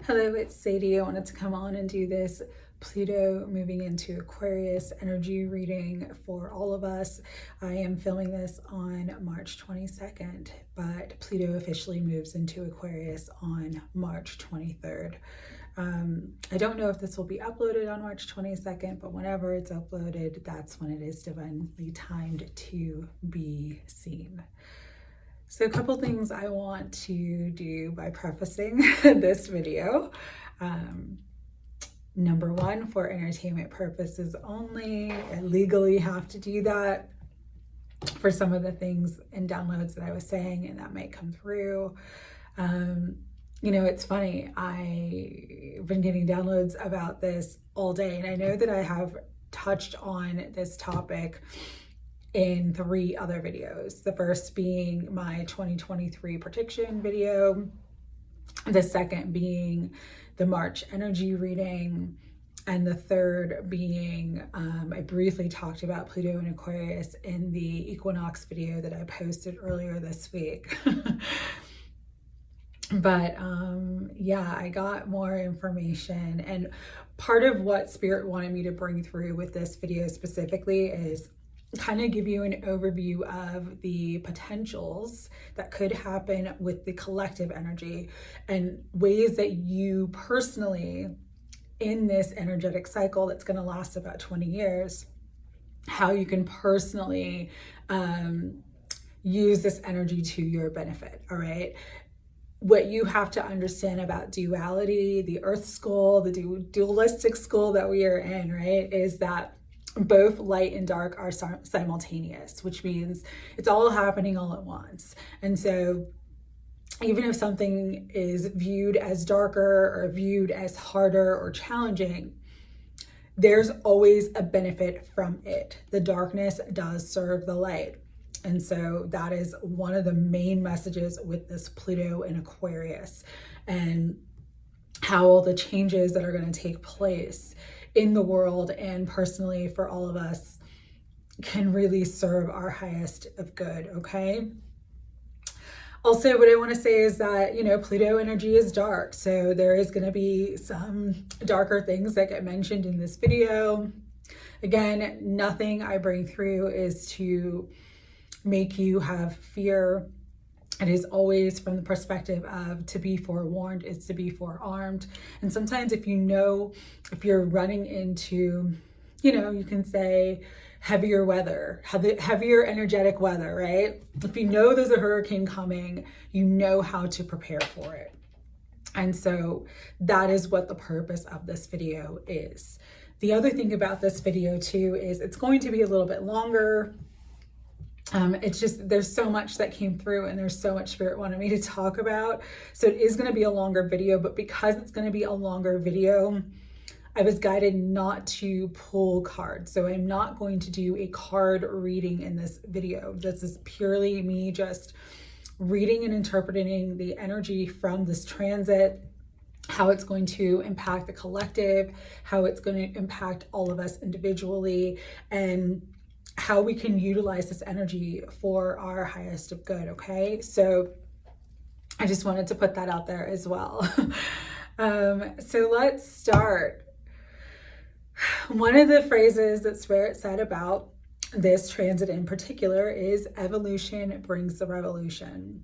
Hello, it's Sadie. I wanted to come on and do this Pluto moving into Aquarius energy reading for all of us. I am filming this on March 22nd, but Pluto officially moves into Aquarius on March 23rd. I don't know if this will be uploaded on March 22nd, but whenever it's uploaded, that's when it is divinely timed to be seen. So a couple things I want to do by prefacing this video. Number one, for entertainment purposes only. I legally have to do that for some of the things and downloads that I was saying, and that might come through. You know, it's funny, I've been getting downloads about this all day, and I know that I have touched on this topic in 3 other videos. The first being my 2023 prediction video, the second being the March energy reading, and the third being, I briefly talked about Pluto and Aquarius in the equinox video that I posted earlier this week. But yeah, I got more information, and part of what Spirit wanted me to bring through with this video specifically is kind of give you an overview of the potentials that could happen with the collective energy and ways that you personally, in this energetic cycle that's going to last about 20 years, how you can personally use this energy to your benefit. All right. What you have to understand about duality, the earth school, the dualistic school that we are in, right, is that both light and dark are simultaneous, which means it's all happening all at once. And so even if something is viewed as darker or viewed as harder or challenging, there's always a benefit from it. The darkness does serve the light. And so that is one of the main messages with this Pluto in Aquarius, and how all the changes that are going to take place in the world and personally for all of us can really serve our highest of good. Okay. Also, what I want to say is that, you know, Pluto energy is dark. So there is going to be some darker things that get mentioned in this video. Again, nothing I bring through is to make you have fear. It is always from the perspective of to be forewarned is to be forearmed. And sometimes if you're running into, you know, you can say heavier weather, heavier energetic weather, right? If you know there's a hurricane coming, you know how to prepare for it. And so that is what the purpose of this video is. The other thing about this video too is it's going to be a little bit longer. It's just, there's so much that came through and there's so much Spirit wanted me to talk about. So it is going to be a longer video, but because it's going to be a longer video, I was guided not to pull cards. So I'm not going to do a card reading in this video. This is purely me just reading and interpreting the energy from this transit, how it's going to impact the collective, how it's going to impact all of us individually, and how we can utilize this energy for our highest of good. Okay. So I just wanted to put that out there as well. So let's start. One of the phrases that Spirit said about this transit in particular is evolution brings the revolution.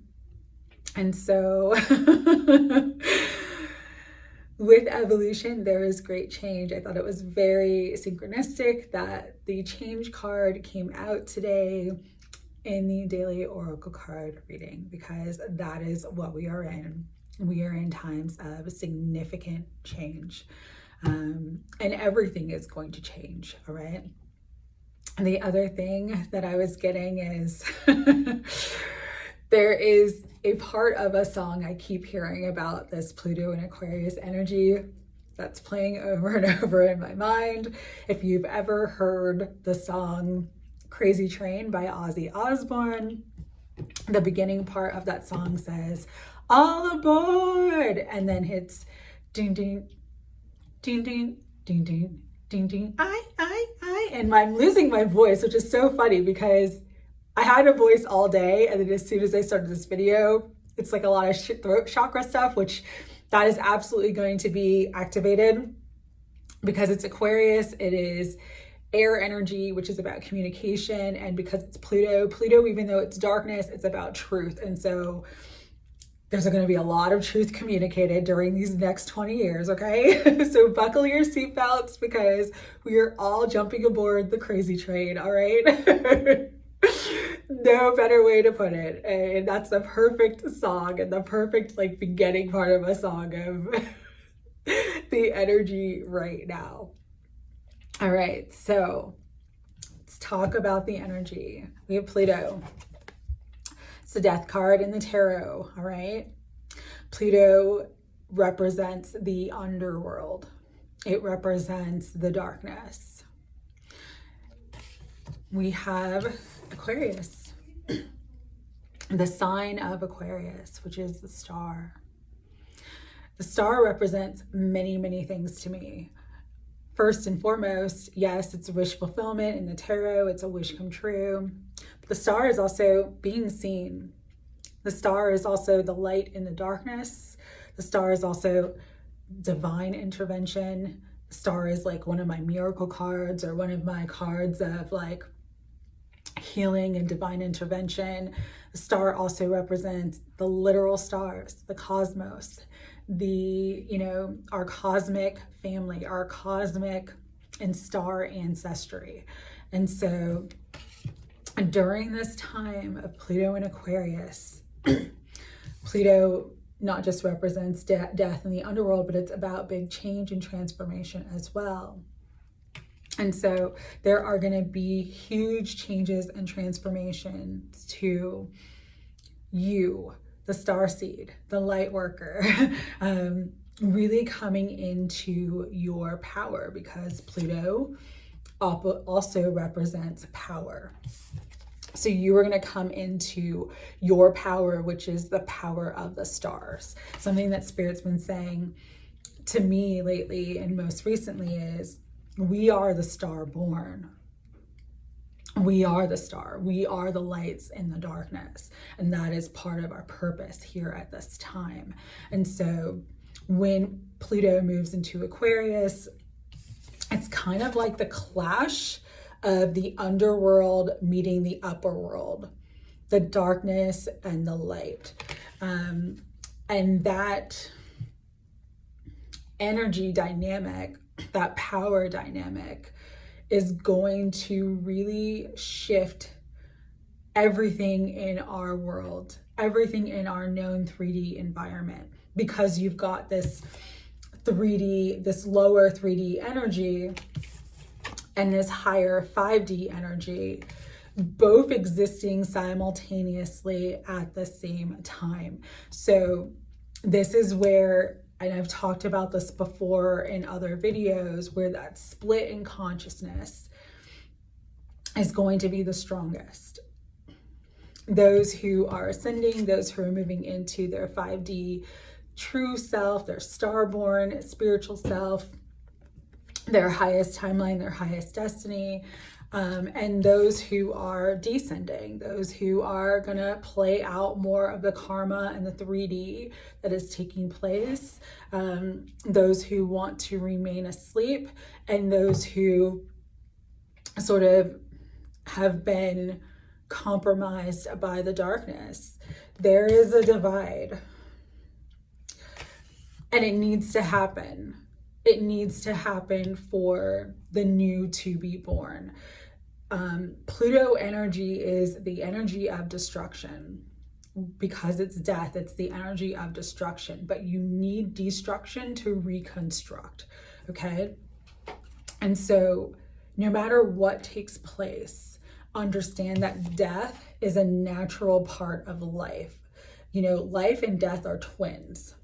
And so with evolution, there is great change. I thought it was very synchronistic that the change card came out today in the daily oracle card reading, because that is what we are in. We are in times of significant change, and everything is going to change. All right. And the other thing that I was getting is there is a part of a song I keep hearing about this Pluto and Aquarius energy that's playing over and over in my mind. If you've ever heard the song Crazy Train by Ozzy Osbourne, the beginning part of that song says, "All aboard," and then hits ding, ding, ding, ding, ding, ding, ding, ding, I, and I'm losing my voice, which is so funny because I had a voice all day, and then as soon as I started this video, it's like a lot of throat chakra stuff, which that is absolutely going to be activated because it's Aquarius. It is air energy, which is about communication. And because it's Pluto, even though it's darkness, it's about truth. And so there's going to be a lot of truth communicated during these next 20 years, okay? So buckle your seatbelts because we are all jumping aboard the crazy train, all right? No better way to put it. And that's the perfect song and the perfect like beginning part of a song of the energy right now. All right, so let's talk about the energy. We have Pluto. It's the death card in the tarot, all right? Pluto represents the underworld. It represents the darkness. We have Aquarius, the sign of Aquarius, which is the star. The star represents many, many things to me. First and foremost, yes, it's a wish fulfillment in the tarot. It's a wish come true. But the star is also being seen. The star is also the light in the darkness. The star is also divine intervention. The star is like one of my miracle cards or one of my cards of like healing and divine intervention. The star also represents the literal stars, the cosmos, our cosmic family, our cosmic and star ancestry. And so during this time of Pluto and Aquarius, Pluto not just represents death in the underworld, but it's about big change and transformation as well. And so there are going to be huge changes and transformations to you, the starseed, the light worker, really coming into your power, because Pluto also represents power. So you are going to come into your power, which is the power of the stars. Something that Spirit's been saying to me lately and most recently is, we are the star born. We are the star. We are the lights in the darkness. And that is part of our purpose here at this time. And so when Pluto moves into Aquarius, it's kind of like the clash of the underworld meeting the upper world, the darkness and the light. And that energy dynamic, that power dynamic, is going to really shift everything in our world, everything in our known 3D environment, because you've got this 3D, this lower 3D energy and this higher 5D energy, both existing simultaneously at the same time. So this is where, and I've talked about this before in other videos, where that split in consciousness is going to be the strongest. Those who are ascending, those who are moving into their 5D true self, their star-born spiritual self, their highest timeline, their highest destiny, and those who are descending, those who are going to play out more of the karma and the 3D that is taking place, those who want to remain asleep, and those who sort of have been compromised by the darkness. There is a divide, and it needs to happen. It needs to happen for the new to be born. Pluto energy is the energy of destruction. Because it's death, it's the energy of destruction. But you need destruction to reconstruct, okay? And so no matter what takes place, understand that death is a natural part of life. You know, life and death are twins.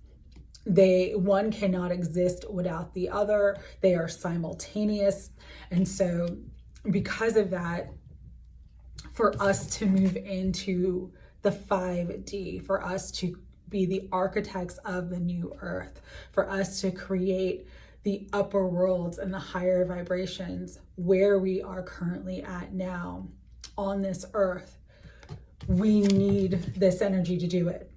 One cannot exist without the other. They are simultaneous. And so because of that, for us to move into the 5D, for us to be the architects of the new earth, for us to create the upper worlds and the higher vibrations where we are currently at now on this earth, we need this energy to do it.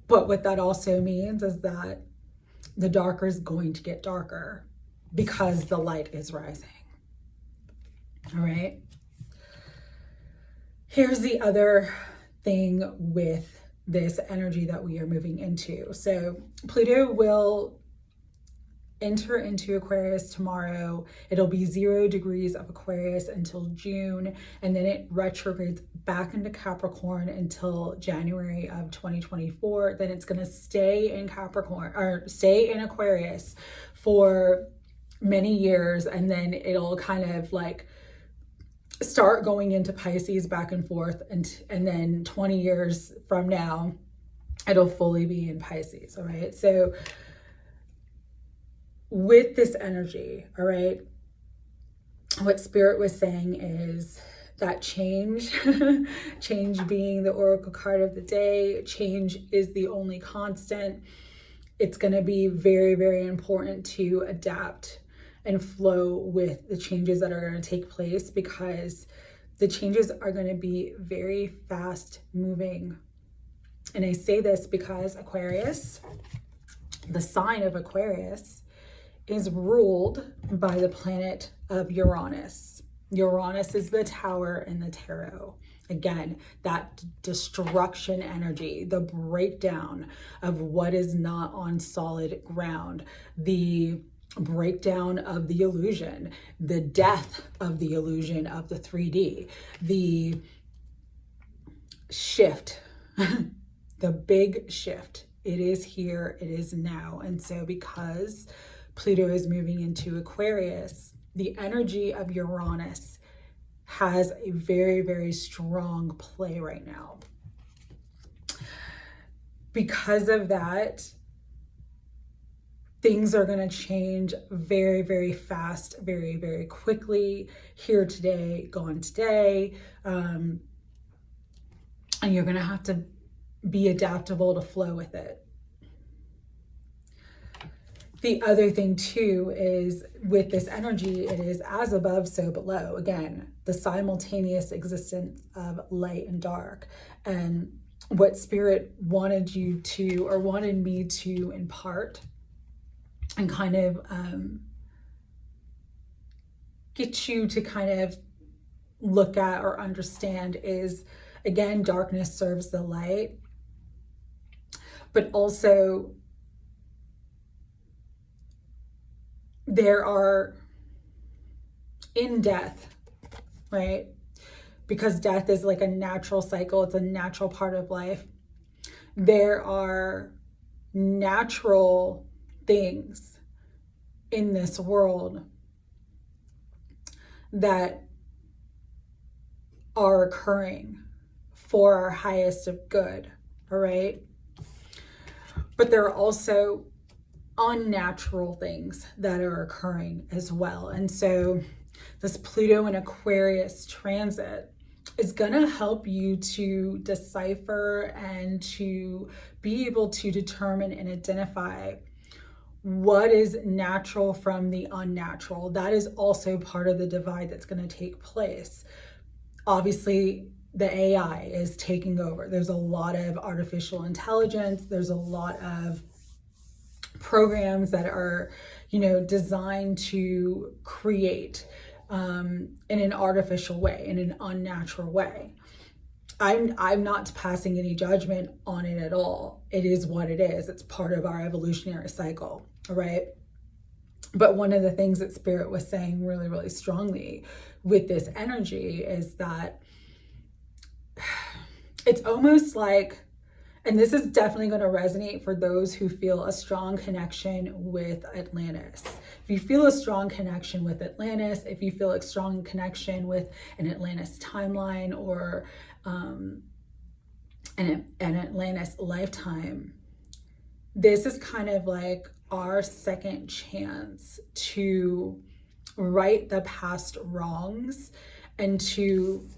But what that also means is that the darker is going to get darker because the light is rising. All right. Here's the other thing with this energy that we are moving into. So Pluto will enter into Aquarius tomorrow. It'll be 0 degrees of Aquarius until June, and then it retrogrades back into Capricorn until January of 2024. Then it's going to stay in Capricorn, or stay in Aquarius for many years, and then it'll kind of like start going into Pisces back and forth, and then 20 years from now it'll fully be in Pisces. All right, so with this energy, all right, what Spirit was saying is that change, change being the oracle card of the day, change is the only constant. It's going to be very, very important to adapt and flow with the changes that are going to take place, because the changes are going to be very fast moving. And I say this because Aquarius, the sign of Aquarius, is ruled by the planet of Uranus. Uranus is the tower in the tarot. Again, that destruction energy, the breakdown of what is not on solid ground, the breakdown of the illusion, the death of the illusion of the 3D, the shift, the big shift. It is here, it is now. And so because Pluto is moving into Aquarius, the energy of Uranus has a very, very strong play right now. Because of that, things are going to change very, very fast, very, very quickly. Here today, gone today. And you're going to have to be adaptable to flow with it. The other thing too is with this energy, it is as above, so below. Again, the simultaneous existence of light and dark. And what Spirit wanted you to, or wanted me to impart and kind of get you to kind of look at or understand is, again, darkness serves the light, but also there are, in death, right? Because death is like a natural cycle, it's a natural part of life. There are natural things in this world that are occurring for our highest of good, all right? But there are also unnatural things that are occurring as well. And so this Pluto and Aquarius transit is going to help you to decipher and to be able to determine and identify what is natural from the unnatural. That is also part of the divide that's going to take place. Obviously, the AI is taking over. There's a lot of artificial intelligence. There's a lot of programs that are, designed to create in an artificial way, in an unnatural way. I'm not passing any judgment on it at all. It is what it is. It's part of our evolutionary cycle, all right? But one of the things that Spirit was saying really, really strongly with this energy is that it's almost like, and this is definitely going to resonate for those who feel a strong connection with Atlantis. If you feel a strong connection with Atlantis, if you feel a strong connection with an Atlantis timeline or an Atlantis lifetime, this is kind of like our second chance to right the past wrongs and to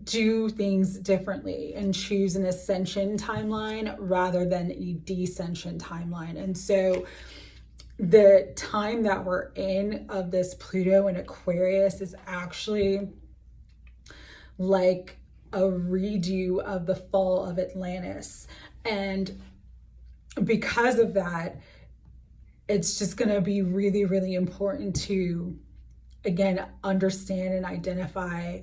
do things differently and choose an ascension timeline rather than a descension timeline. And so the time that we're in of this Pluto and Aquarius is actually like a redo of the fall of Atlantis. And because of that, it's just going to be really, really important to, again, understand and identify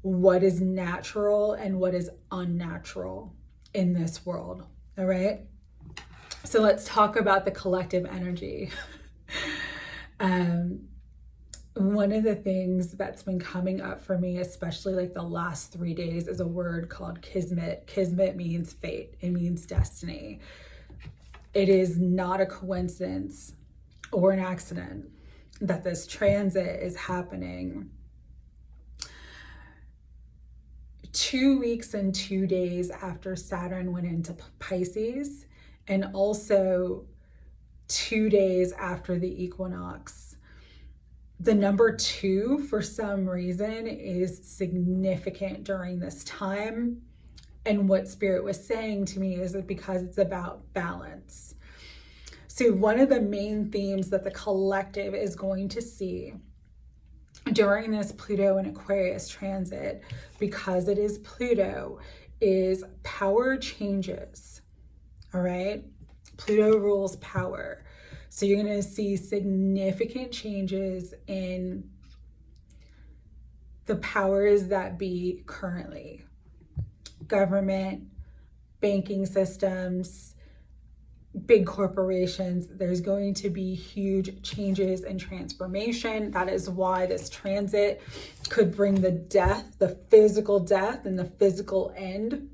what is natural and what is unnatural in this world. All right. So let's talk about the collective energy. One of the things that's been coming up for me, especially like the last 3 days, is a word called kismet. Kismet means fate. It means destiny. It is not a coincidence or an accident that this transit is happening 2 weeks and 2 days after Saturn went into Pisces, and also 2 days after the equinox. The number 2, for some reason, is significant during this time. And what Spirit was saying to me is that because it's about balance. So one of the main themes that the collective is going to see during this Pluto and Aquarius transit, because it is Pluto, is power changes. All right? Pluto rules power. So you're going to see significant changes in the powers that be currently. Government, banking systems, big corporations. There's going to be huge changes and transformation. That is why this transit could bring the death, the physical death and the physical end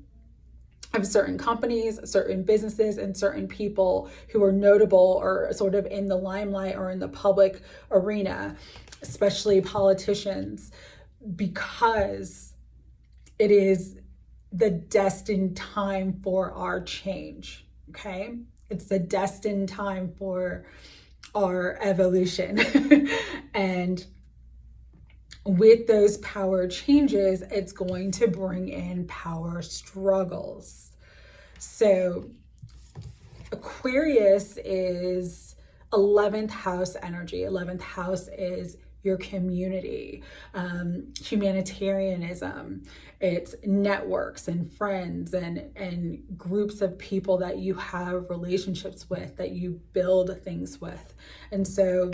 of certain companies, certain businesses, and certain people who are notable or sort of in the limelight or in the public arena, especially politicians, because it is the destined time for our change, okay? It's the destined time for our evolution. And with those power changes, it's going to bring in power struggles. So Aquarius is 11th house energy. 11th house is your community, humanitarianism. It's networks and friends and groups of people that you have relationships with, that you build things with. And so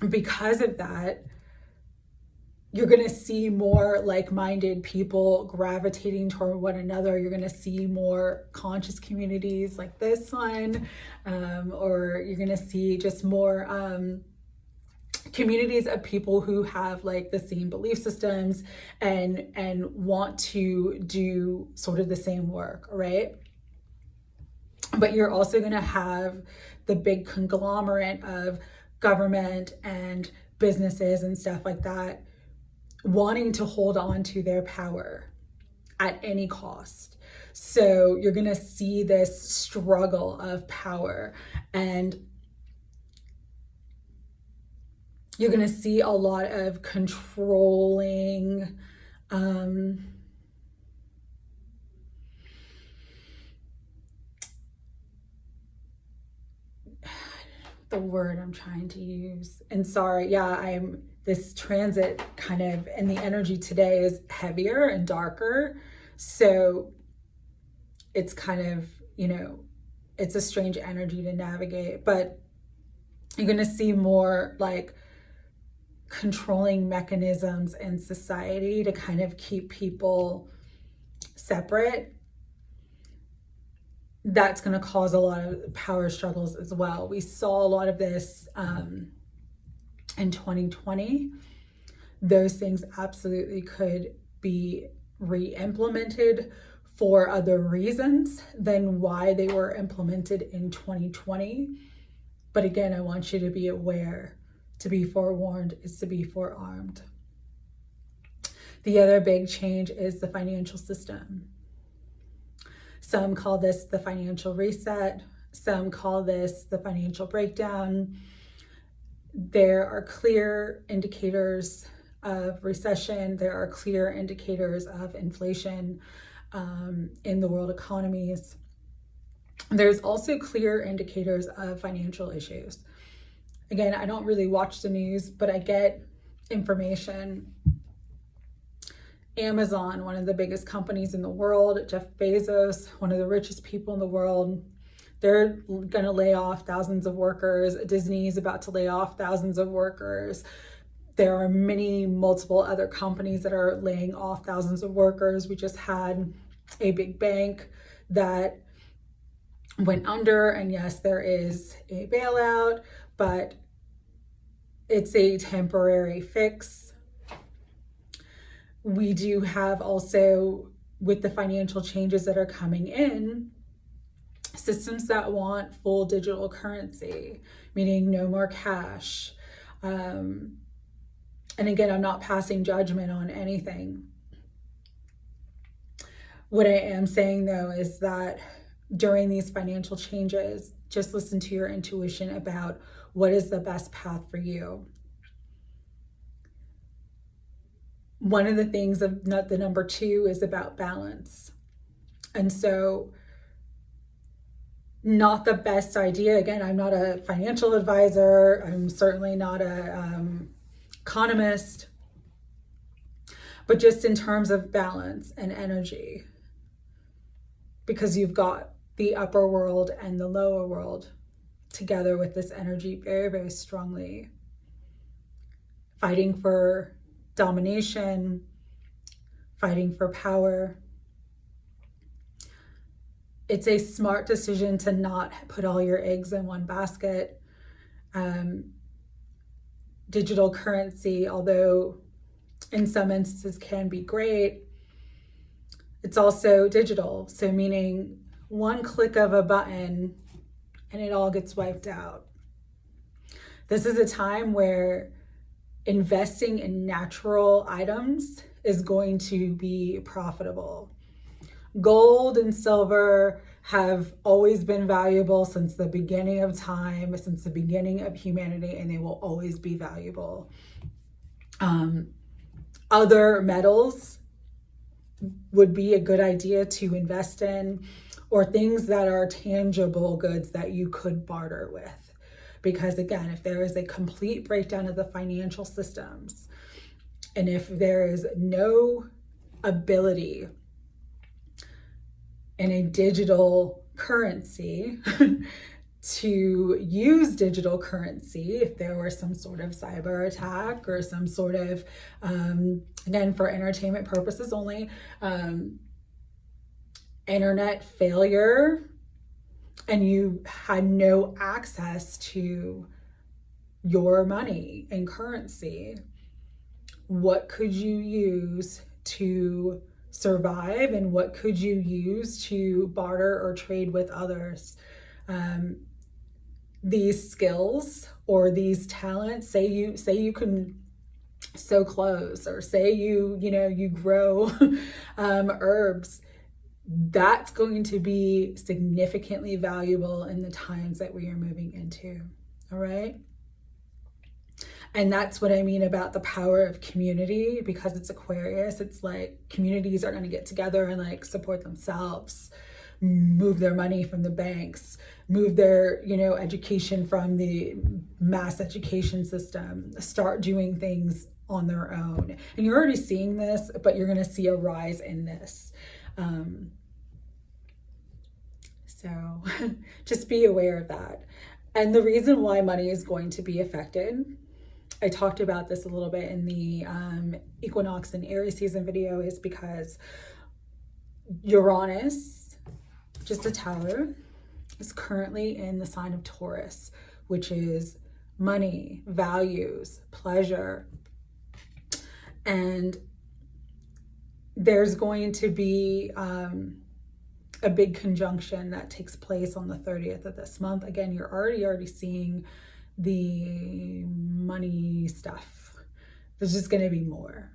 because of that, you're going to see more like-minded people gravitating toward one another. You're going to see more conscious communities like this one, or you're going to see just more communities of people who have like the same belief systems and want to do sort of the same work, right? But you're also going to have the big conglomerate of government and businesses and stuff like that wanting to hold on to their power at any cost. So you're going to see this struggle of power, and you're going to see a lot of controlling, the word I'm trying to use. And sorry, yeah, this transit kind of, and the energy today is heavier and darker. So it's kind of, it's a strange energy to navigate, but you're going to see more like controlling mechanisms in society to kind of keep people separate. That's going to cause a lot of power struggles as well. We saw a lot of this in 2020. Those things absolutely could be re-implemented for other reasons than why they were implemented in 2020. But again, I want you to be aware. To be forewarned is to be forearmed. The other big change is the financial system. Some call this the financial reset. Some call this the financial breakdown. There are clear indicators of recession. There are clear indicators of inflation in the world economies. There's also clear indicators of financial issues. Again, I don't really watch the news, but I get information Amazon, one of the biggest companies in the world, Jeff Bezos, one of the richest people in the world, they're going to lay off thousands of workers. Disney is about to lay off thousands of workers. There are multiple other companies that are laying off thousands of workers. We just had a big bank that went under, and yes, there is a bailout, but it's a temporary fix. We do have also, with the financial changes that are coming in, systems that want full digital currency, meaning no more cash. And again, I'm not passing judgment on anything. What I am saying though is that during these financial changes, just listen to your intuition about what is the best path for you. One of the things of the number 2 is about balance. And so not the best idea. Again, I'm not a financial advisor. I'm certainly not a economist, but just in terms of balance and energy, because you've got the upper world and the lower world together with this energy very, very strongly, fighting for domination, fighting for power. It's a smart decision to not put all your eggs in one basket. Digital currency, although in some instances can be great, it's also digital. So meaning one click of a button and it all gets wiped out. This is a time where investing in natural items is going to be profitable. Gold and silver have always been valuable since the beginning of time, since the beginning of humanity, and they will always be valuable. Other metals would be a good idea to invest in, or things that are tangible goods that you could barter with. Because again, if there is a complete breakdown of the financial systems, and if there is no ability in a digital currency to use digital currency, if there were some sort of cyber attack or some sort of, again, for entertainment purposes only, internet failure, and you had no access to your money and currency, what could you use to survive, and what could you use to barter or trade with others? These skills or these talents, say you can sew clothes, or say you grow herbs, that's going to be significantly valuable in the times that we are moving into. All right. And that's what I mean about the power of community, because it's Aquarius. It's like communities are going to get together and like support themselves, move their money from the banks, move their, education from the mass education system, start doing things on their own. And you're already seeing this, but you're going to see a rise in this. So just be aware of that. And the reason why money is going to be affected, I talked about this a little bit in the equinox and Aries season video, is because Uranus, just a tower, is currently in the sign of Taurus, which is money, values, pleasure. And there's going to be a big conjunction that takes place on the 30th of this month. Again, you're already seeing the money stuff. There's just going to be more.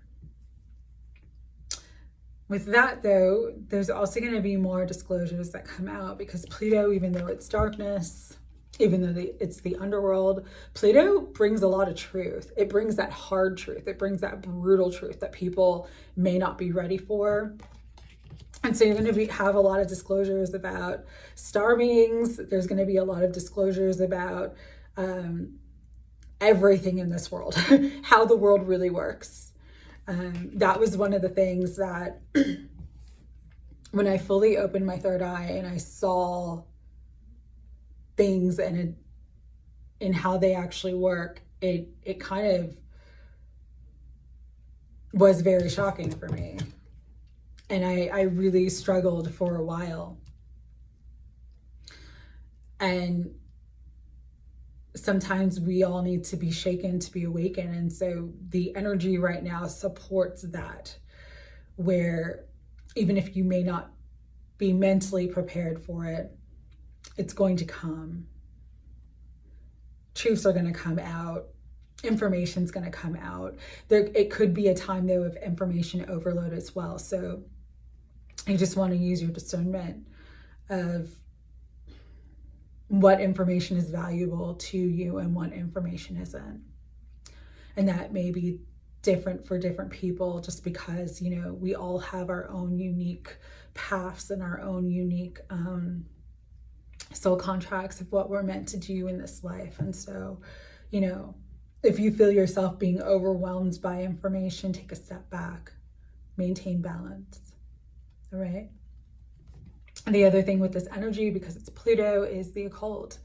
With that though, there's also going to be more disclosures that come out, because Pluto, even though it's darkness, even though it's the underworld, Pluto brings a lot of truth. It brings that hard truth. It brings that brutal truth that people may not be ready for. And so you're going to have a lot of disclosures about star beings. There's going to be a lot of disclosures about everything in this world, how the world really works. That was one of the things that when I fully opened my third eye and I saw things and in how they actually work, it kind of was very shocking for me. And I really struggled for a while. And sometimes we all need to be shaken to be awakened. And so the energy right now supports that, where even if you may not be mentally prepared for it, it's going to come. Truths are going to come out. Information's going to come out. It could be a time, though, of information overload as well. So you just want to use your discernment of what information is valuable to you and what information isn't. And that may be different for different people, just because, you know, we all have our own unique paths and our own unique soul contracts of what we're meant to do in this life. And so, you know, if you feel yourself being overwhelmed by information, take a step back, maintain balance. All right. And the other thing with this energy, because it's Pluto, is the occult.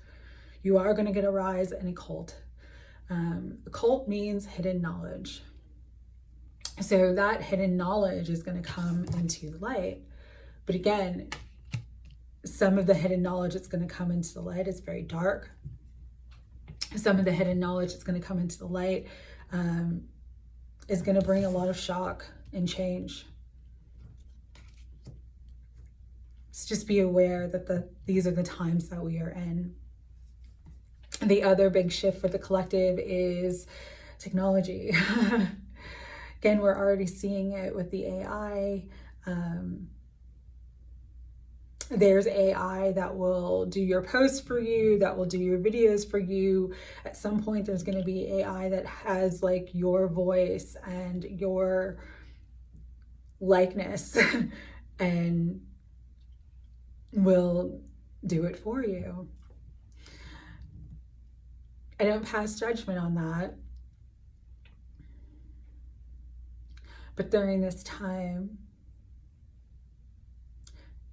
You are going to get a rise in occult. Occult means hidden knowledge. So that hidden knowledge is going to come into the light. But again, some of the hidden knowledge that's going to come into the light is very dark. Some of the hidden knowledge that's going to come into the light is going to bring a lot of shock and change. So just be aware that these are the times that we are in. The other big shift for the collective is technology. Again, we're already seeing it with the AI. There's AI that will do your posts for you, that will do your videos for you. At some point, there's going to be AI that has like your voice and your likeness and will do it for you. I don't pass judgment on that. But during this time,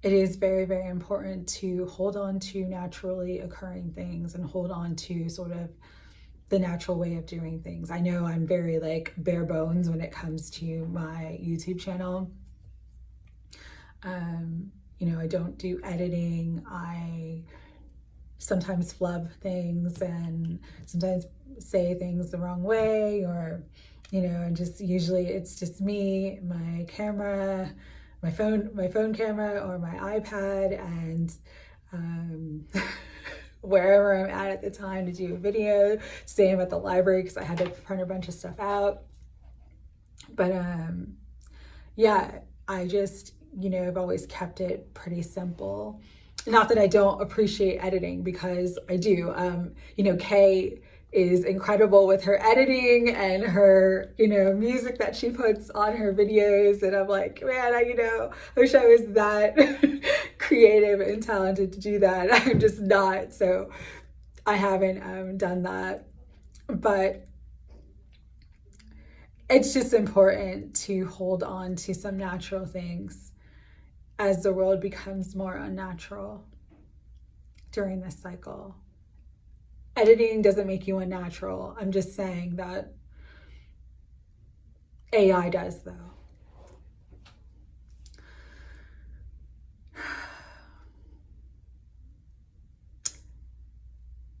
it is very, very important to hold on to naturally occurring things and hold on to sort of the natural way of doing things. I know I'm very like bare bones when it comes to my YouTube channel. You know, I don't do editing. I sometimes flub things and sometimes say things the wrong way, or, you know, and just usually it's just me, my camera, my phone camera, or my iPad, and wherever I'm at the time to do a video. Say I'm at the library because I had to print a bunch of stuff out. But yeah, I just, you know, I've always kept it pretty simple. Not that I don't appreciate editing, because I do. You know, Kay is incredible with her editing and her, you know, music that she puts on her videos. And I'm like, man, I wish I was that creative and talented to do that. I'm just not. So I haven't done that. But it's just important to hold on to some natural things as the world becomes more unnatural during this cycle. Editing doesn't make you unnatural. I'm just saying that AI does, though.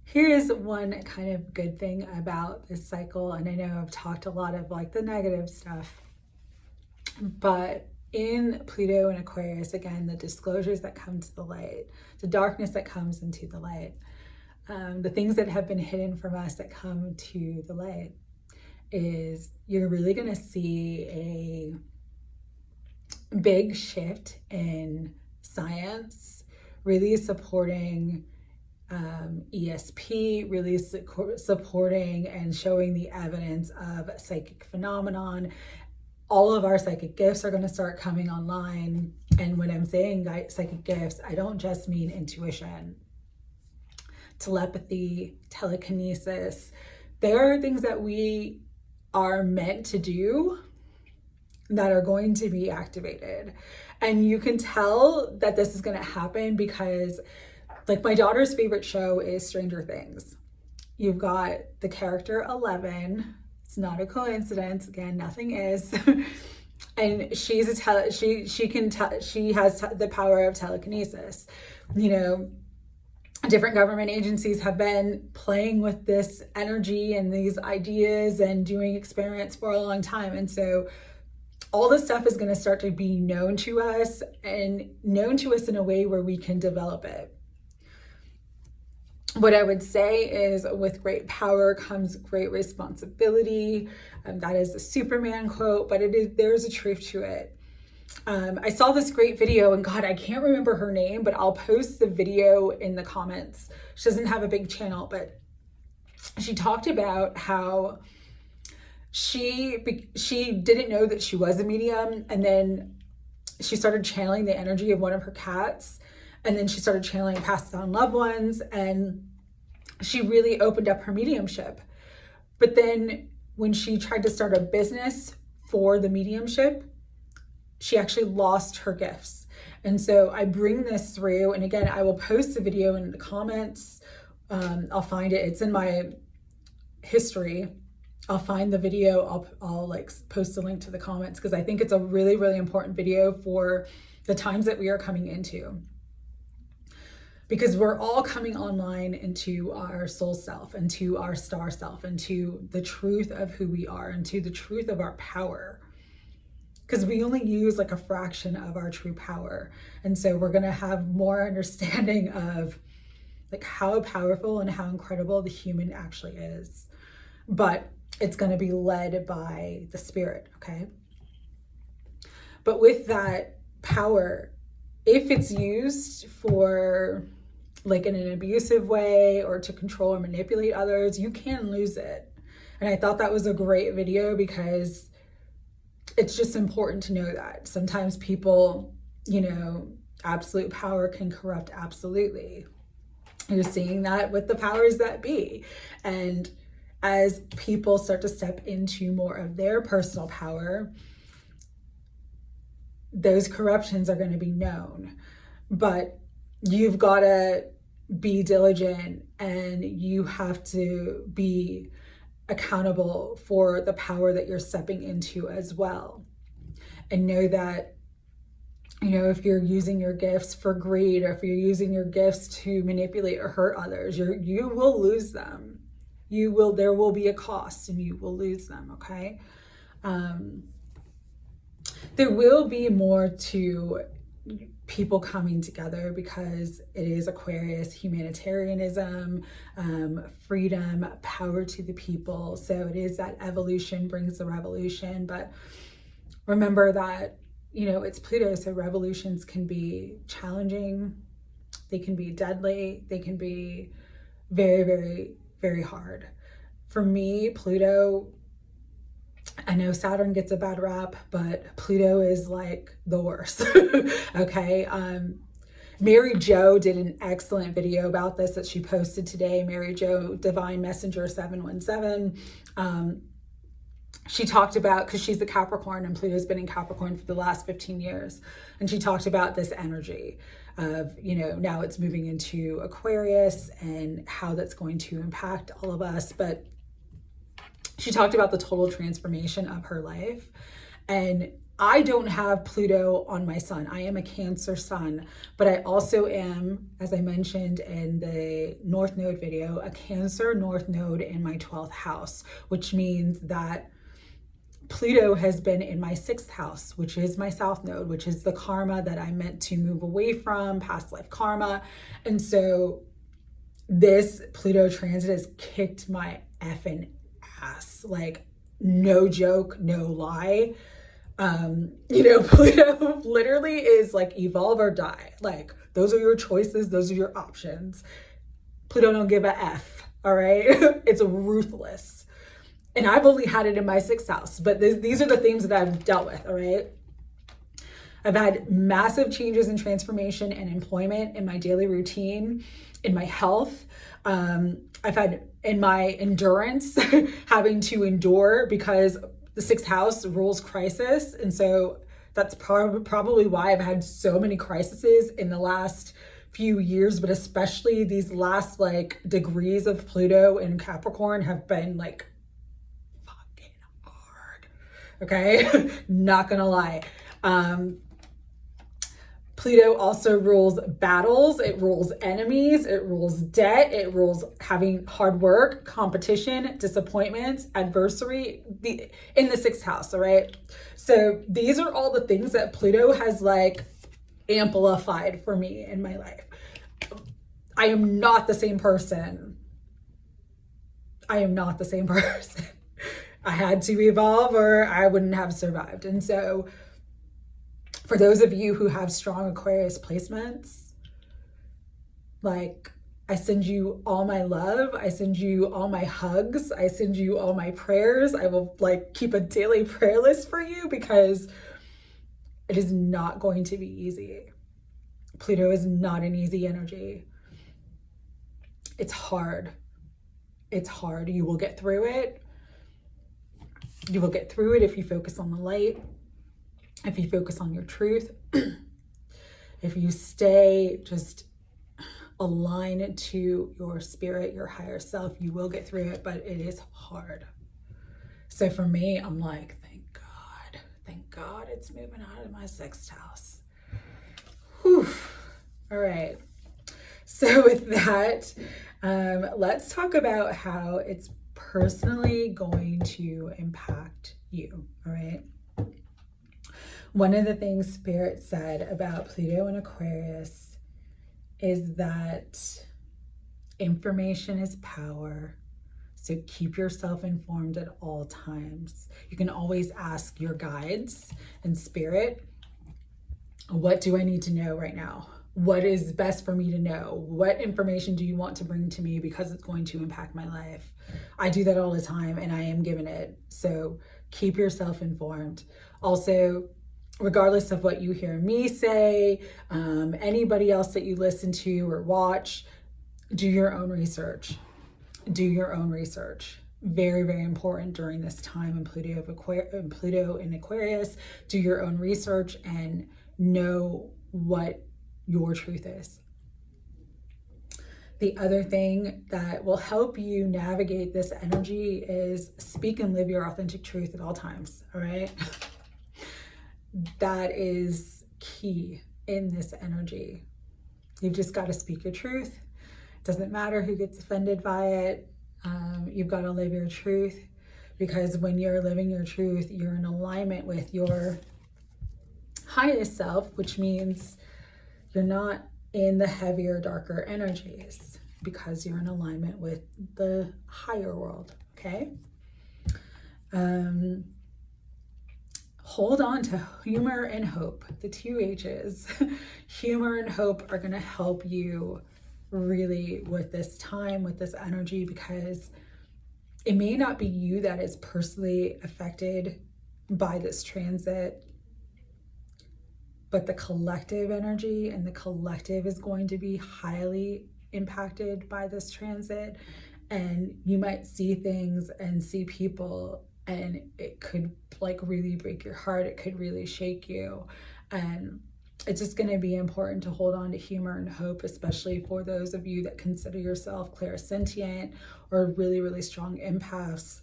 Here's one kind of good thing about this cycle, and I know I've talked a lot of like the negative stuff, but in Pluto and Aquarius, again, the disclosures that come to the light, the darkness that comes into the light, the things that have been hidden from us that come to the light, is you're really going to see a big shift in science, really supporting ESP, really supporting and showing the evidence of psychic phenomenon. All of our psychic gifts are going to start coming online. And when I'm saying psychic gifts, I don't just mean intuition, telepathy, telekinesis. There are things that we are meant to do that are going to be activated. And you can tell that this is going to happen because, like, my daughter's favorite show is Stranger Things. You've got the character 11. It's not a coincidence. Again, nothing is. And she has the power of telekinesis. You know, different government agencies have been playing with this energy and these ideas and doing experiments for a long time. And so all this stuff is going to start to be known to us, and known to us in a way where we can develop it. What I would say is, with great power comes great responsibility. That is a Superman quote, but there's a truth to it. I saw this great video, and God, I can't remember her name, but I'll post the video in the comments. She doesn't have a big channel, but she talked about how she didn't know that she was a medium, and then she started channeling the energy of one of her cats, and then she started channeling passed on loved ones, and she really opened up her mediumship. But then when she tried to start a business for the mediumship, she actually lost her gifts. And so I bring this through, and again, I will post the video in the comments. I'll find it. It's in my history. I'll find the video. I'll like post a link to the comments, because I think it's a really, really important video for the times that we are coming into. Because we're all coming online into our soul self, into our star self, into the truth of who we are, into the truth of our power. Because we only use like a fraction of our true power. And so we're going to have more understanding of like how powerful and how incredible the human actually is. But it's going to be led by the spirit, okay? But with that power, if it's used for like in an abusive way or to control or manipulate others, you can lose it. And I thought that was a great video, because it's just important to know that sometimes people, you know, absolute power can corrupt absolutely. You're seeing that with the powers that be. And as people start to step into more of their personal power, those corruptions are going to be known. But you've got to be diligent, and you have to be accountable for the power that you're stepping into as well. And know that, you know, if you're using your gifts for greed, or if you're using your gifts to manipulate or hurt others, you will lose them. There will be a cost, and you will lose them, okay? There will be more to people coming together, because it is Aquarius, humanitarianism, freedom, power to the people. So it is that evolution brings the revolution. But remember that, you know, it's Pluto, so revolutions can be challenging. They can be deadly. They can be very, very, very hard. For me, Pluto, I know Saturn gets a bad rap, but Pluto is like the worst. Okay. Mary Jo did an excellent video about this that she posted today. Mary Jo, Divine Messenger 717. She talked about, because she's a Capricorn, and Pluto's been in Capricorn for the last 15 years. And she talked about this energy of, you know, now it's moving into Aquarius and how that's going to impact all of us. But she talked about the total transformation of her life. And I don't have Pluto on my sun. I am a Cancer sun, but I also am, as I mentioned in the North Node video, a Cancer North Node in my 12th house, which means that Pluto has been in my 6th house, which is my South Node, which is the karma that I meant to move away from, past life karma. And so this Pluto transit has kicked my effing ass. Like, no joke, no lie. You know, Pluto literally is like evolve or die. Like, those are your choices. Those are your options. Pluto don't give a F. All right. It's ruthless. And I've only had it in my 6th house, but these are the things that I've dealt with. All right. I've had massive changes and transformation and employment in my daily routine, in my health. I've had in my endurance, having to endure, because the sixth house rules crisis. And so that's probably why I've had so many crises in the last few years, but especially these last like degrees of Pluto in Capricorn have been like fucking hard. Okay. Not gonna lie. Pluto also rules battles, it rules enemies, it rules debt, it rules having hard work, competition, disappointments, adversary in the sixth house, all right? So these are all the things that Pluto has like amplified for me in my life. I am not the same person. I am not the same person. I had to evolve or I wouldn't have survived. And so for those of you who have strong Aquarius placements, like I send you all my love. I send you all my hugs. I send you all my prayers. I will like keep a daily prayer list for you because it is not going to be easy. Pluto is not an easy energy. It's hard. It's hard. You will get through it. You will get through it if you focus on the light. If you focus on your truth, if you stay just aligned to your spirit, your higher self, you will get through it, but it is hard. So for me, I'm like, thank God it's moving out of my sixth house. Whew. All right. So with that, let's talk about how it's personally going to impact you. All right. One of the things Spirit said about Pluto and Aquarius is that information is power. So keep yourself informed at all times. You can always ask your guides and Spirit, what do I need to know right now? What is best for me to know? What information do you want to bring to me because it's going to impact my life? I do that all the time and I am given it. So keep yourself informed. Also, regardless of what you hear me say, anybody else that you listen to or watch, do your own research. Do your own research. Very, very important during this time in Pluto in Aquarius. Do your own research and know what your truth is. The other thing that will help you navigate this energy is speak and live your authentic truth at all times, all right? That is key in this energy. You've just got to speak your truth. Doesn't matter who gets offended by it. You've got to live your truth, because when you're living your truth, you're in alignment with your highest self, which means you're not in the heavier, darker energies because you're in alignment with the higher world, okay? Hold on to humor and hope, the two H's. Humor and hope are going to help you really with this time, with this energy, because it may not be you that is personally affected by this transit, but the collective energy and the collective is going to be highly impacted by this transit. And you might see things and see people, and it could like really break your heart. It could really shake you. And it's just going to be important to hold on to humor and hope, especially for those of you that consider yourself clairsentient or really, really strong empaths.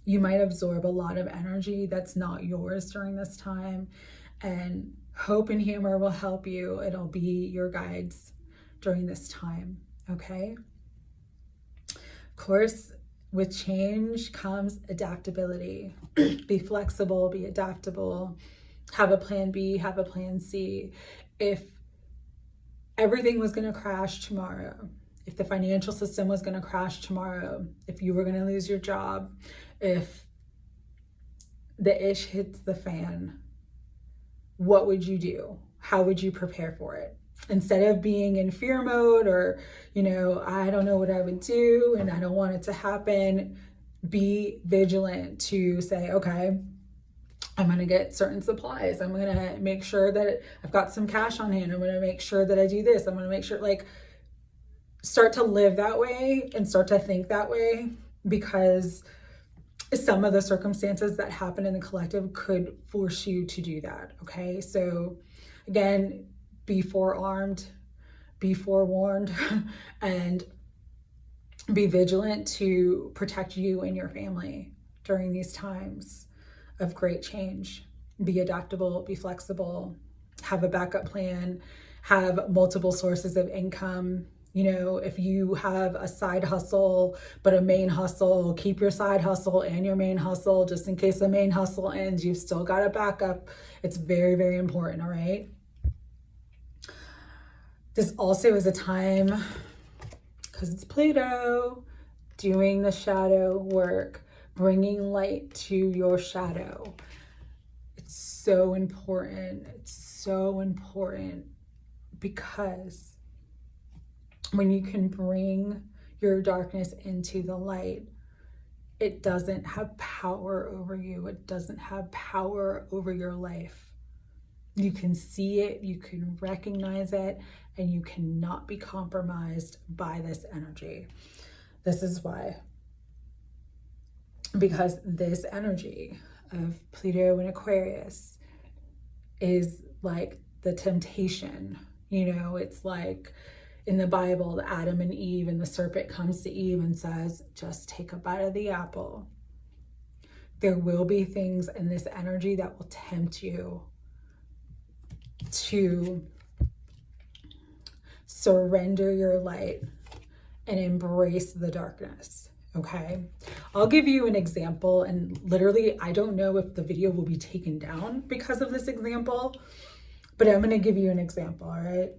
You might absorb a lot of energy that's not yours during this time, and hope and humor will help you. It'll be your guides during this time, okay? Of course, with change comes adaptability. Be flexible, be adaptable, have a plan B, have a plan C. If everything was going to crash tomorrow, if the financial system was going to crash tomorrow, if you were going to lose your job, if the ish hits the fan, what would you do? How would you prepare for it? Instead of being in fear mode or, I don't know what I would do and I don't want it to happen, be vigilant to say, okay, I'm going to get certain supplies. I'm going to make sure that I've got some cash on hand. I'm going to make sure that I do this. I'm going to make sure, start to live that way and start to think that way, because some of the circumstances that happen in the collective could force you to do that. Okay, so again, be forearmed, be forewarned, and be vigilant to protect you and your family during these times of great change. Be adaptable, be flexible, have a backup plan, have multiple sources of income. You know, if you have a side hustle, but a main hustle, keep your side hustle and your main hustle, just in case the main hustle ends, you've still got a backup. It's very, very important, all right? This also is a time, because it's Pluto, doing the shadow work, bringing light to your shadow. It's so important. It's so important, because when you can bring your darkness into the light, it doesn't have power over you. It doesn't have power over your life. You can see it, you can recognize it, and you cannot be compromised by this energy. This is why. Because this energy of Pluto and Aquarius is like the temptation. You know, it's like in the Bible, Adam and Eve, and the serpent comes to Eve and says, just take a bite of the apple. There will be things in this energy that will tempt you to surrender your light and embrace the darkness. Okay, I'll give you an example, and literally I don't know if the video will be taken down because of this example, but I'm going to give you an example. All right,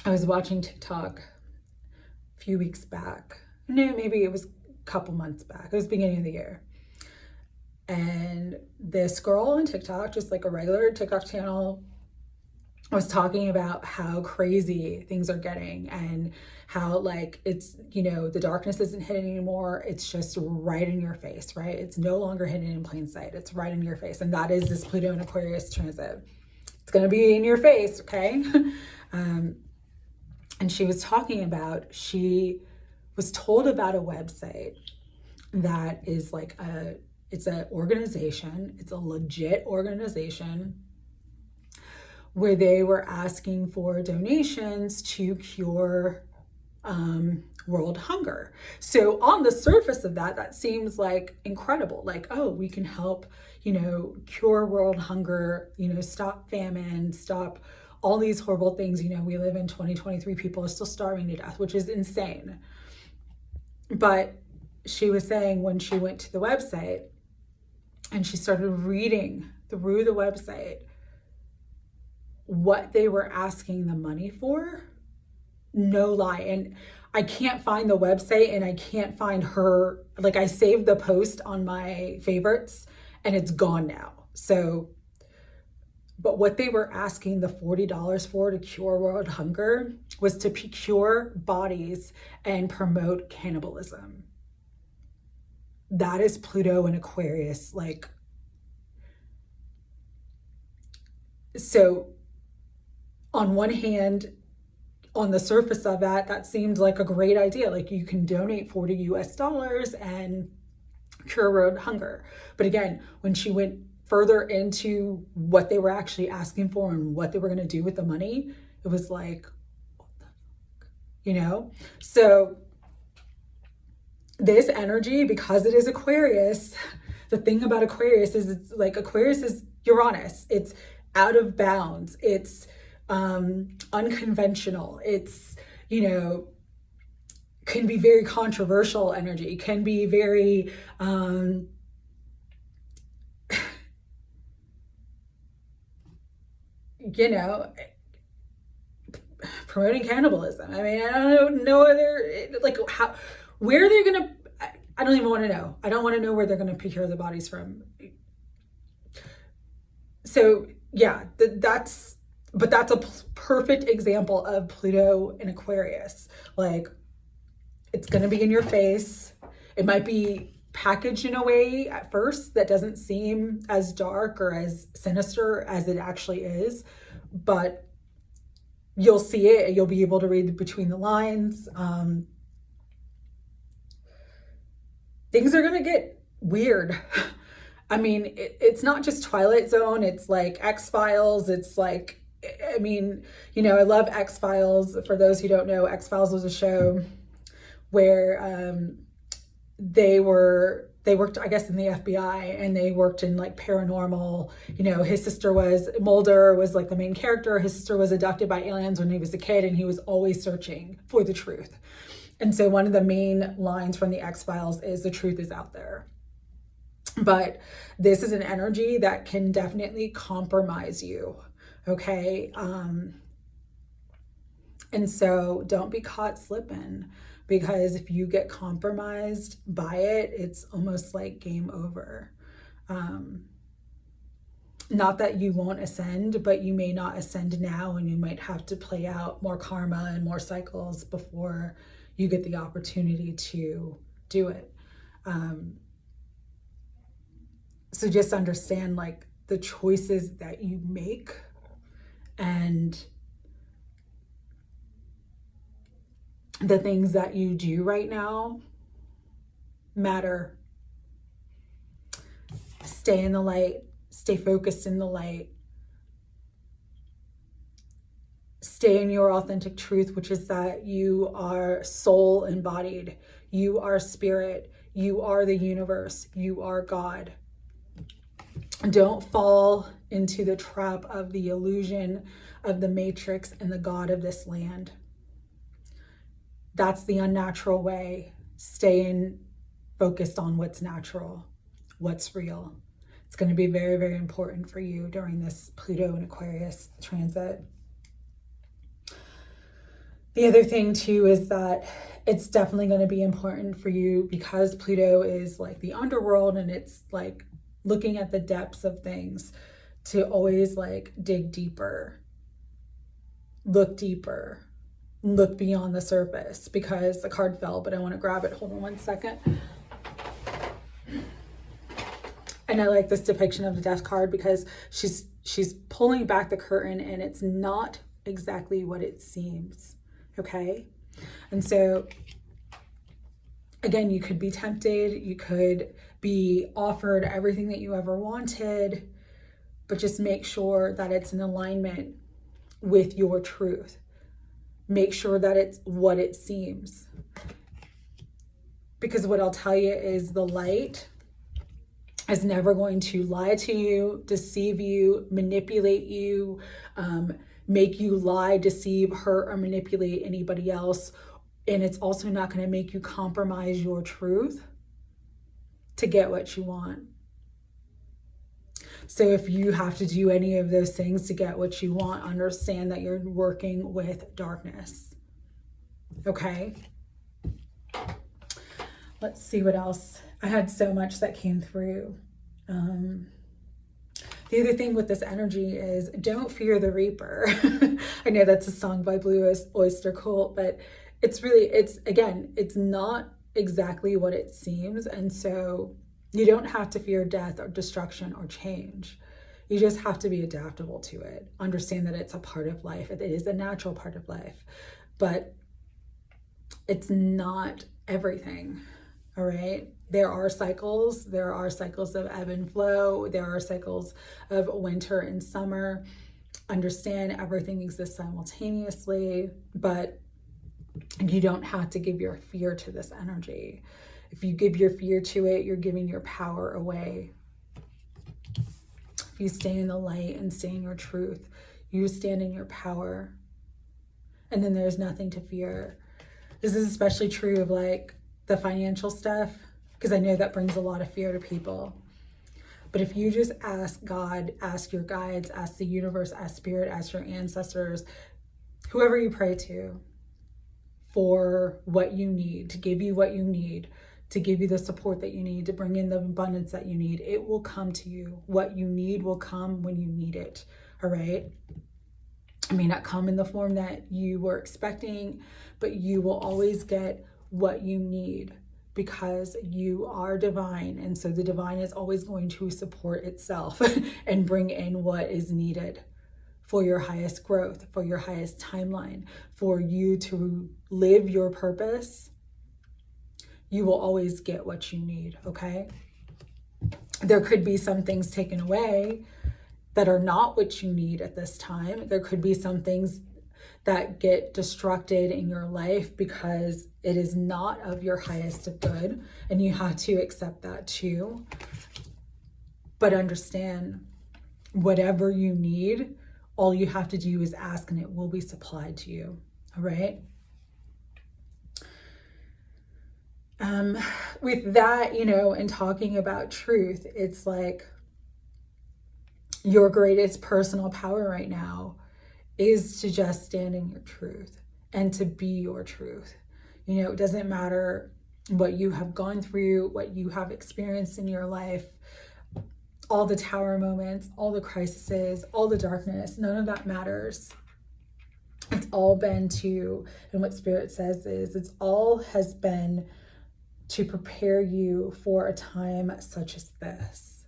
I was watching TikTok a few weeks back. No, maybe it was a couple months back. It was beginning of the year. And this girl on TikTok, just like a regular TikTok channel, was talking about how crazy things are getting and how like it's, you know, the darkness isn't hidden anymore. It's just right in your face, right? It's no longer hidden in plain sight. It's right in your face. And that is this Pluto and Aquarius transit. It's going to be in your face, okay? And she was talking about, she was told about a website that is like it's an organization. It's a legit organization where they were asking for donations to cure world hunger. So on the surface of that, that seems like incredible. Like, oh, we can help, you know, cure world hunger, you know, stop famine, stop all these horrible things. You know, we live in 2023, people are still starving to death, which is insane. But she was saying when she went to the website and she started reading through the website, what they were asking the money for, no lie. And I can't find the website and I can't find her, like I saved the post on my favorites and it's gone now. So, but what they were asking the $40 for to cure world hunger was to cure bodies and promote cannibalism. That is Pluto and Aquarius. Like, so on one hand, on the surface of that, that seemed like a great idea. Like you can donate $40 US and cure world hunger. But again, when she went further into what they were actually asking for and what they were going to do with the money, it was like, what the fuck? You know? So this energy, because it is Aquarius, the thing about Aquarius is it's like Aquarius is Uranus. It's out of bounds. It's unconventional. It's, you know, can be very controversial energy, can be very, you know, promoting cannibalism. I mean, I don't know other, like how, where they're going to, I don't even want to know. I don't want to know where they're going to procure the bodies from. So yeah, that's a perfect example of Pluto and Aquarius. Like, it's going to be in your face. It might be packaged in a way at first that doesn't seem as dark or as sinister as it actually is, but you'll see it. You'll be able to read between the lines. Things are going to get weird. I mean, it's not just Twilight Zone, it's like X-Files, it's like, I mean, you know, I love X-Files. For those who don't know, X-Files was a show where they worked, I guess, in the FBI, and they worked in like paranormal. You know, his sister was, Mulder was like the main character. His sister was abducted by aliens when he was a kid, and he was always searching for the truth. And so one of the main lines from the X-Files is, the truth is out there. But this is an energy that can definitely compromise you, okay? And so don't be caught slipping, because if you get compromised by it, it's almost like game over. Not that you won't ascend, but you may not ascend now, and you might have to play out more karma and more cycles before you get the opportunity to do it. So just understand like the choices that you make, and the things that you do right now matter. Stay in the light, stay focused in the light, stay in your authentic truth, which is that you are soul embodied, you are spirit, you are the universe, you are God. Don't fall into the trap of the illusion of the matrix and the God of this land. That's the unnatural way. Stay focused on what's natural, what's real. It's going to be very, very important for you during this Pluto and Aquarius transit. The other thing too is that it's definitely going to be important for you, because Pluto is like the underworld, and it's like looking at the depths of things, to always like dig deeper, look beyond the surface. Because the card fell, but I want to grab it. Hold on one second. And I like this depiction of the Death card, because she's pulling back the curtain, and it's not exactly what it seems. Okay? And so again, you could be tempted, you could be offered everything that you ever wanted, but just make sure that it's in alignment with your truth. Make sure that it's what it seems. Because what I'll tell you is, the light is never going to lie to you, deceive you, manipulate you, make you lie, deceive, hurt, or manipulate anybody else. And it's also not going to make you compromise your truth to get what you want. So if you have to do any of those things to get what you want, understand that you're working with darkness. Okay? Let's see what else. I had so much that came through. The other thing with this energy is, don't fear the Reaper. I know that's a song by Blue Oyster Cult, but it's not exactly what it seems. And so you don't have to fear death or destruction or change. You just have to be adaptable to it. Understand that it's a part of life. It is a natural part of life, but it's not everything. All right. There are cycles. There are cycles of ebb and flow. There are cycles of winter and summer. Understand everything exists simultaneously, but you don't have to give your fear to this energy. If you give your fear to it, you're giving your power away. If you stay in the light and stay in your truth, you stand in your power. And then there's nothing to fear. This is especially true of like the financial stuff, because I know that brings a lot of fear to people. But if you just ask God, ask your guides, ask the universe, ask spirit, ask your ancestors, whoever you pray to, for what you need, to give you what you need, to give you the support that you need, to bring in the abundance that you need, it will come to you. What you need will come when you need it. All right? It may not come in the form that you were expecting, but you will always get what you need, because you are divine. And so the divine is always going to support itself and bring in what is needed for your highest growth, for your highest timeline, for you to live your purpose. You will always get what you need, okay? There could be some things taken away that are not what you need at this time. There could be some things that get destructed in your life because it is not of your highest of good, and you have to accept that too. But understand, whatever you need, all you have to do is ask and it will be supplied to you. All right? With that, and talking about truth, it's like your greatest personal power right now is to just stand in your truth and to be your truth. It doesn't matter what you have gone through, what you have experienced in your life, all the tower moments, all the crises, all the darkness, none of that matters. It's all been and what Spirit says is, it's all has been to prepare you for a time such as this.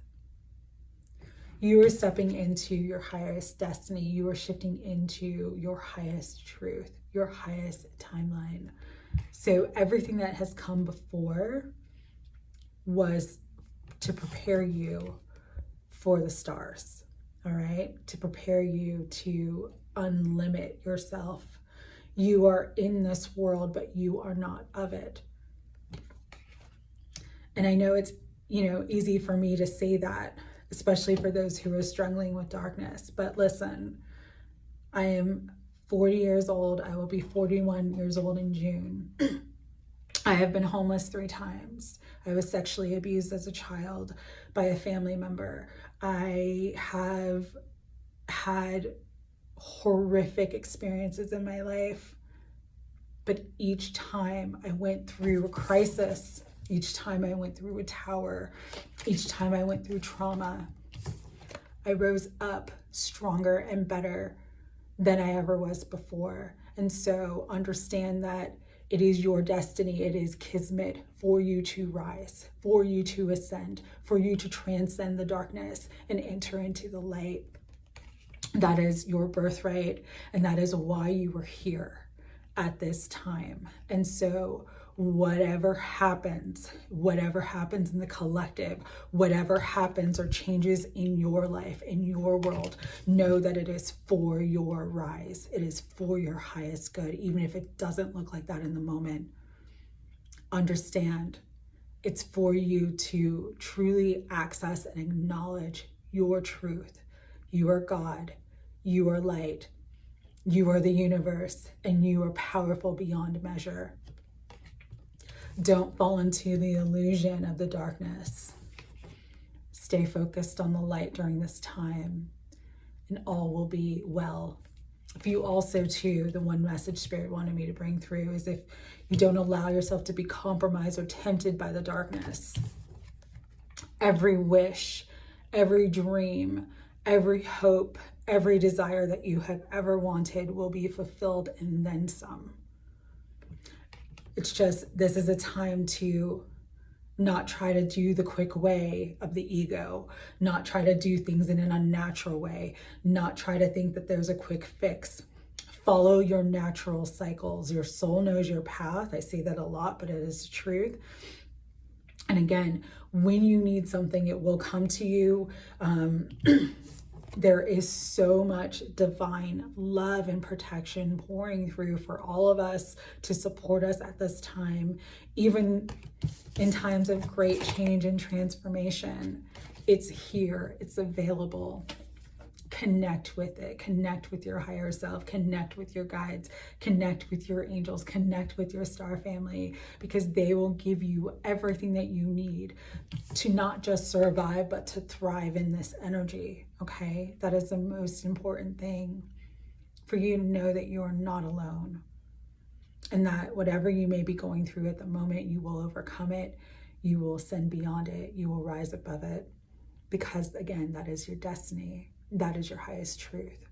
You are stepping into your highest destiny. You are shifting into your highest truth, your highest timeline. So everything that has come before was to prepare you for the stars, all right? To prepare you to unlimit yourself. You are in this world, but you are not of it. And I know it's, easy for me to say that, especially for those who are struggling with darkness. But listen, I am 40 years old. I will be 41 years old in June. I have been homeless 3 times. I was sexually abused as a child by a family member. I have had horrific experiences in my life. But each time I went through a crisis, each time I went through a tower, each time I went through trauma, I rose up stronger and better than I ever was before. And so understand that it is your destiny, it is kismet for you to rise, for you to ascend, for you to transcend the darkness and enter into the light. That is your birthright, and that is why you were here at this time. And so whatever happens in the collective, whatever happens or changes in your life, in your world, know that it is for your rise. It is for your highest good, even if it doesn't look like that in the moment. Understand, it's for you to truly access and acknowledge your truth. You are God, you are light, you are the universe, and you are powerful beyond measure. Don't fall into the illusion of the darkness. Stay focused on the light during this time, and all will be well. If you also, too, the one message Spirit wanted me to bring through is if you don't allow yourself to be compromised or tempted by the darkness, every wish, every dream, every hope, every desire that you have ever wanted will be fulfilled and then some. It's just, this is a time to not try to do the quick way of the ego, not try to do things in an unnatural way, not try to think that there's a quick fix. Follow your natural cycles. Your soul knows your path. I say that a lot, but it is the truth. And again, when you need something, it will come to you. There is so much divine love and protection pouring through for all of us to support us at this time, even in times of great change and transformation. It's here, it's available. Connect with it, connect with your higher self, connect with your guides, connect with your angels, connect with your star family, because they will give you everything that you need to not just survive, but to thrive in this energy, okay? That is the most important thing, for you to know that you are not alone, and that whatever you may be going through at the moment, you will overcome it, you will ascend beyond it, you will rise above it, because again, that is your destiny. That is your highest truth.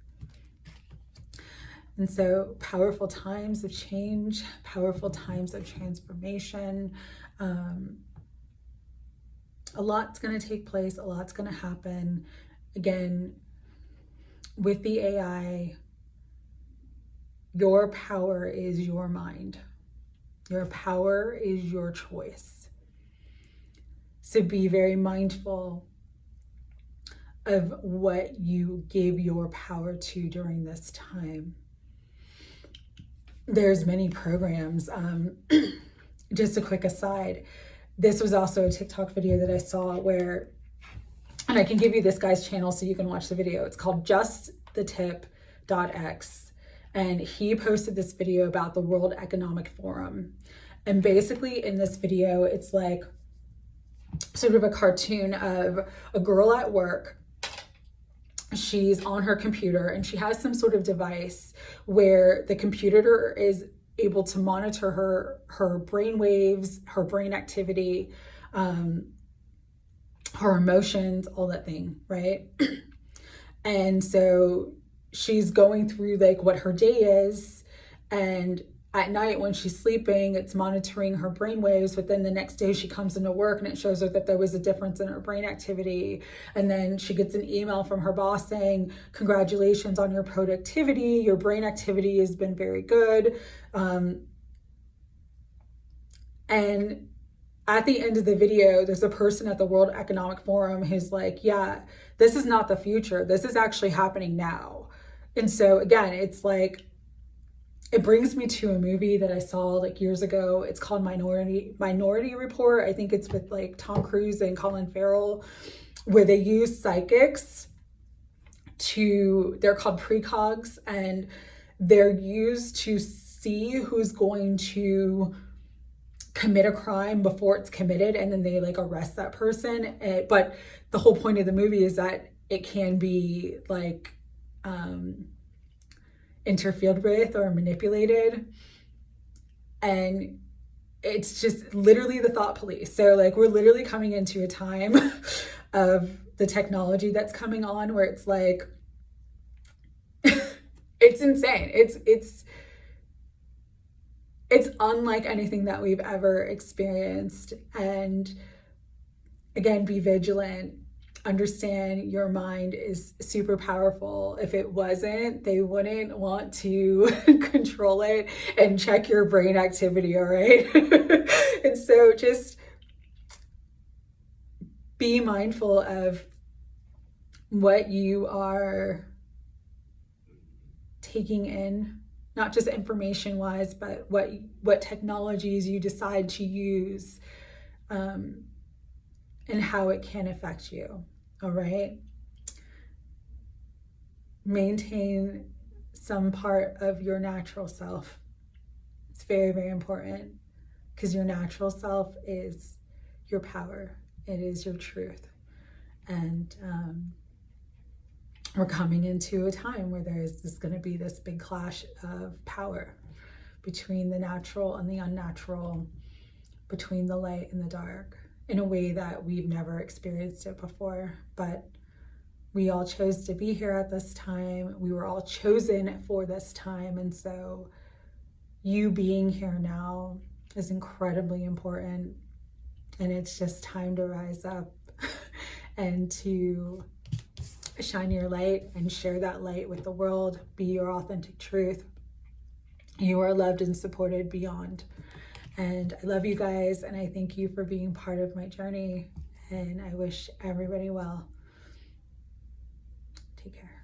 And so powerful times of change, powerful times of transformation. A lot's going to take place. A lot's going to happen. Again, with the AI, your power is your mind. Your power is your choice. So be very mindful of what you gave your power to during this time. There's many programs. Just a quick aside, this was also a TikTok video that I saw where, and I can give you this guy's channel so you can watch the video. It's called justthetip.x. And he posted this video about the World Economic Forum. And basically in this video, it's like sort of a cartoon of a girl at work. She's on her computer and she has some sort of device where the computer is able to monitor her brain waves, her brain activity, her emotions, all that thing, right? And so she's going through like what her day is, and at night when she's sleeping, it's monitoring her brain waves, but then the next day she comes into work and it shows her that there was a difference in her brain activity. And then she gets an email from her boss saying, congratulations on your productivity. Your brain activity has been very good. And at the end of the video, there's a person at the World Economic Forum who's like, yeah, this is not the future. This is actually happening now. And so again, it's like, it brings me to a movie that I saw like years ago. It's called Minority Report. I think it's with like Tom Cruise and Colin Farrell, where they use psychics they're called precogs, and they're used to see who's going to commit a crime before it's committed, and then they like arrest that person. But the whole point of the movie is that it can be like interfered with or manipulated, and it's just literally the thought police. So like we're literally coming into a time of the technology that's coming on where it's like it's insane. It's unlike anything that we've ever experienced. And again, be vigilant. Understand your mind is super powerful. If it wasn't, they wouldn't want to control it and check your brain activity, all right? And so just be mindful of what you are taking in, not just information wise, but what technologies you decide to use, and how it can affect you. All right. Maintain some part of your natural self. It's very, very important, because your natural self is your power. It is your truth. And we're coming into a time where there's going to be this big clash of power between the natural and the unnatural, between the light and the dark, in a way that we've never experienced it before. But we all chose to be here at this time. We were all chosen for this time. And so you being here now is incredibly important. And it's just time to rise up and to shine your light and share that light with the world. Be your authentic truth. You are loved and supported beyond. And I love you guys, and I thank you for being part of my journey, and I wish everybody well. Take care.